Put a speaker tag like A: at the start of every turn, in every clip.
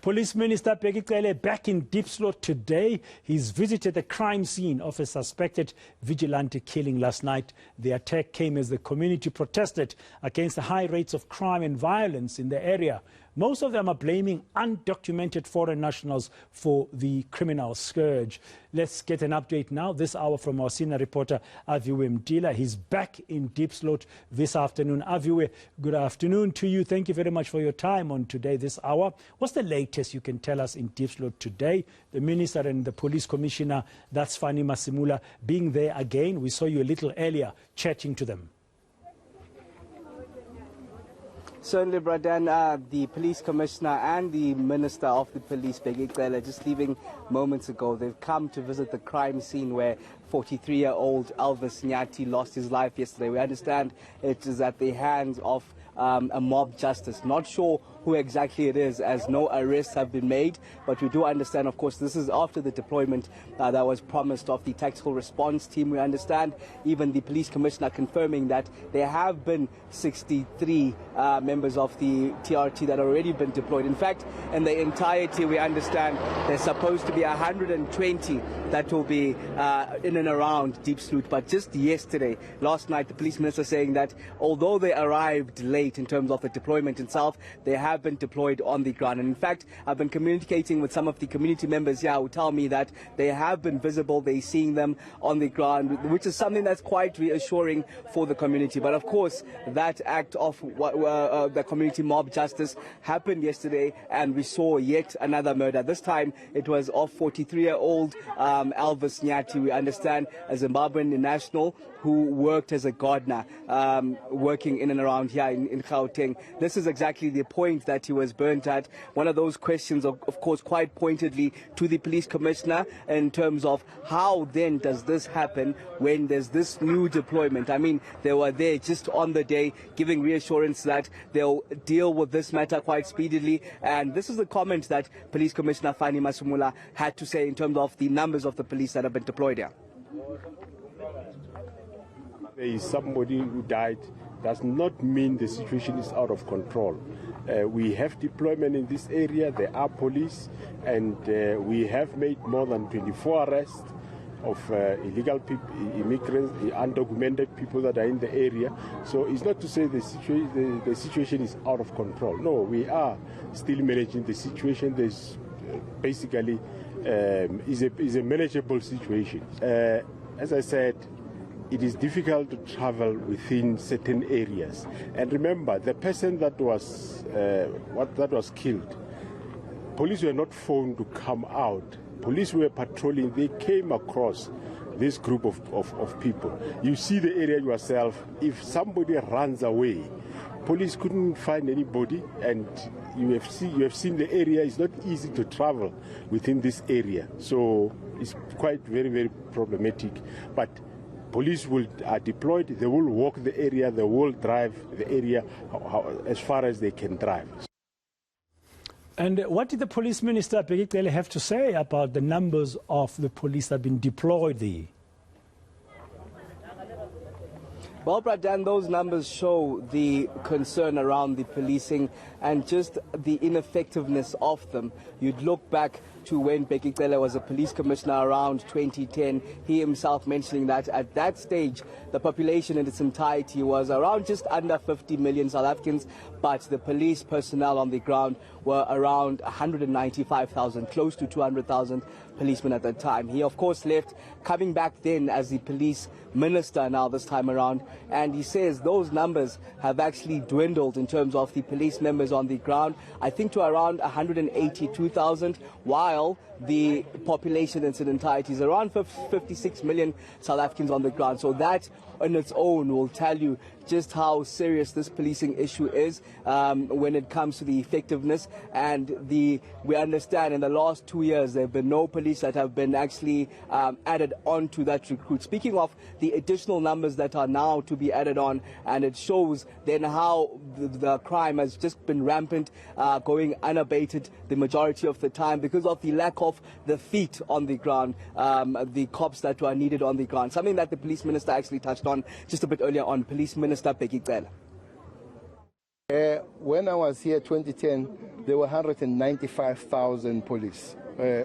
A: Police Minister Bheki Cele back in Diepsloot today. He's visited the crime scene of a suspected vigilante killing last night. The attack came as the community protested against the high rates of crime and violence in the area. Most of them are blaming undocumented foreign nationals for the criminal scourge. Let's get an update now this hour from our senior reporter Aviwe Mtila. He's back in Diepsloot this afternoon. Aviwe, good afternoon to you. Thank you very much for your time on today this hour. What's the latest you can tell us in Diepsloot today? The Minister and the Police Commissioner, that's Fani Masimula, being there again. We saw you a little earlier chatting to them.
B: Certainly, Bradan, the Police Commissioner and the Minister of the Police, Bheki Cele, just leaving moments ago. They've come to visit the crime scene where 43-year-old Aviwe Mtila lost his life yesterday. We understand it is at the hands of a mob justice. Not sure who exactly it is, as no arrests have been made, but we do understand, of course, this is after the deployment that was promised of the tactical response team. We understand even the police commissioner confirming that there have been 63 members of the TRT that have already been deployed. In fact, in the entirety, we understand there's supposed to be 120 that will be in and around Diepsloot. But just yesterday, last night, the police minister saying that although they arrived late in terms of the deployment itself, they have been deployed on the ground. And in fact, I've been communicating with some of the community members here who tell me that they have been visible, they're seeing them on the ground, which is something that's quite reassuring for the community. But of course, that act of the community mob justice happened yesterday, and we saw yet another murder. This time, it was of 43-year-old Aviwe Mtila, we understand, a Zimbabwean national who worked as a gardener, working in and around here in Gauteng. This is exactly the point that he was burnt at. One of those questions, of course, quite pointedly to the police commissioner in terms of how then does this happen when there's this new deployment. I mean, they were there just on the day giving reassurance that they'll deal with this matter quite speedily. And this is the comment that Police Commissioner Fani Masimula had to say in terms of the numbers of the police that have been deployed here.
C: There is somebody who died does not mean the situation is out of control. We have deployment in this area, there are police, and we have made more than 24 arrests of illegal people, immigrants, undocumented people that are in the area. So it's not to say the situation is out of control. No, we are still managing the situation. There's basically is a manageable situation. As I said, it is difficult to travel within certain areas. And remember, the person that was killed, police were not phoned to come out. Police were patrolling. They came across this group of people. You see the area yourself. If somebody runs away, police couldn't find anybody, and you have seen the area. It's not easy to travel within this area. So it's quite very, very problematic. But police are deployed, they will walk the area, they will drive the area as far as they can drive.
A: And what did the Police Minister Bheki Cele have to say about the numbers of the police that have been deployed there?
B: Well, Bradan, those numbers show the concern around the policing and just the ineffectiveness of them. You'd look back to when Bheki Cele was a police commissioner around 2010, he himself mentioning that at that stage, the population in its entirety was around just under 50 million South Africans, but the police personnel on the ground were around 195,000, close to 200,000 policemen at that time. He, of course, left, coming back then as the police minister now this time around, and he says those numbers have actually dwindled in terms of the police members on the ground, I think to around 182,000, while the population in its entirety is around 56 million South Africans on the ground. So that on its own will tell you just how serious this policing issue is when it comes to the effectiveness. And we understand in the last 2 years there have been no police that have been actually added on to that recruit. Speaking of the additional numbers that are now to be added on, and it shows then how the crime has just been rampant, going unabated the majority of the time because of the lack of the feet on the ground, the cops that were needed on the ground. Something that the police minister actually touched on just a bit earlier on. Police Minister Bheki Cele.
D: When I was here 2010, there were 195,000 police.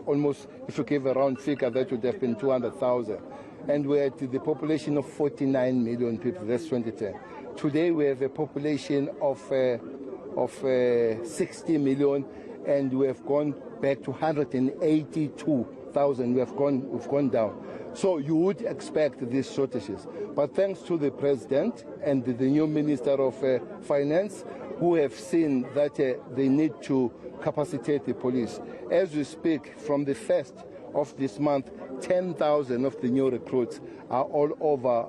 D: Almost, if you give a round figure, that would have been 200,000. And we're at the population of 49 million people, that's 2010. Today we have a population of 60 million, and we have gone back to 182,000. We've gone down. So you would expect these shortages. But thanks to the President and the new Minister of Finance, who have seen that they need to capacitate the police. As we speak, from the 1st of this month, 10,000 of the new recruits are all over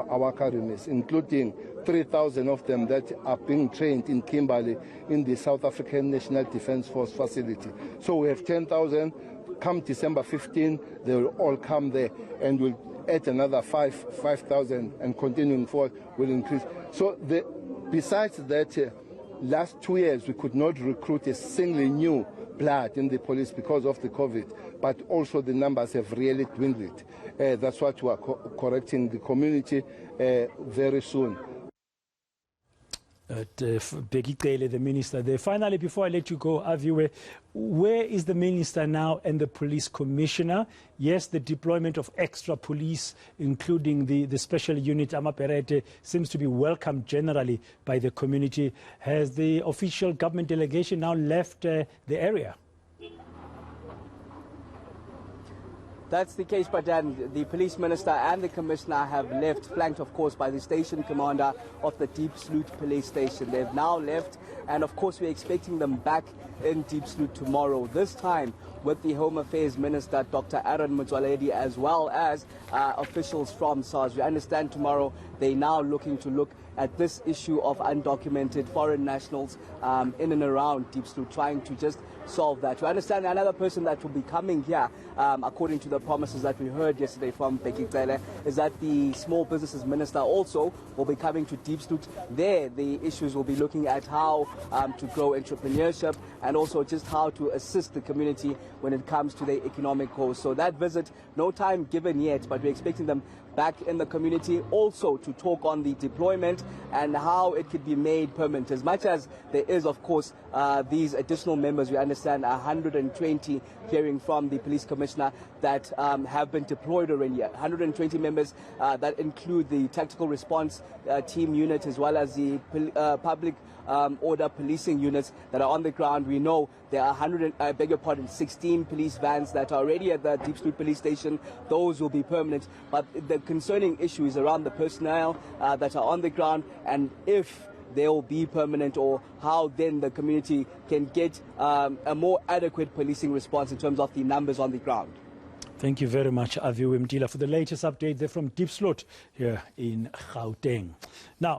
D: our academies, including 3,000 of them that are being trained in Kimberley in the South African National Defence Force facility. So we have 10,000. Come December 15, they will all come there, and we'll add another 5,000, and continuing forward will increase. So besides that, last 2 years we could not recruit a single new blood in the police because of the COVID, but also the numbers have really dwindled. That's what we are correcting the community very soon.
A: Bheki Cele, the minister there. Finally, before I let you go, Aviwe, where is the minister now and the police commissioner? Yes, the deployment of extra police, including the special unit Amaperete, seems to be welcomed generally by the community. Has the official government delegation now left the area?
B: That's the case, Pradan. The police minister and the commissioner have left, flanked, of course, by the station commander of the Diepsloot police station. They've now left, and of course, we're expecting them back in Diepsloot tomorrow, this time with the Home Affairs Minister, Dr. Aaron Motsoaledi, as well as officials from SARS. We understand tomorrow they're now looking at this issue of undocumented foreign nationals in and around Diepsloot, trying to just solve that. We understand another person that will be coming here, according to the promises that we heard yesterday from Bheki Cele, is that the Small Businesses Minister also will be coming to Diepsloot. There, the issues will be looking at how to grow entrepreneurship and also just how to assist the community when it comes to their economic goals. So that visit, no time given yet, but we're expecting them back in the community also to talk on the deployment and how it could be made permanent. As much as there is, of course, these additional members, we understand 120 hearing from the police commissioner that have been deployed already. 120 members that include the tactical response team unit as well as the public order policing units that are on the ground. We know there are 16 police vans that are already at the Diepsloot police station. Those will be permanent. But the concerning issue is around the personnel that are on the ground, and if they will be permanent, or how then the community can get a more adequate policing response in terms of the numbers on the ground.
A: Thank you very much, Aviwe Mtila, for the latest update there from Diepsloot here in Gauteng. Now,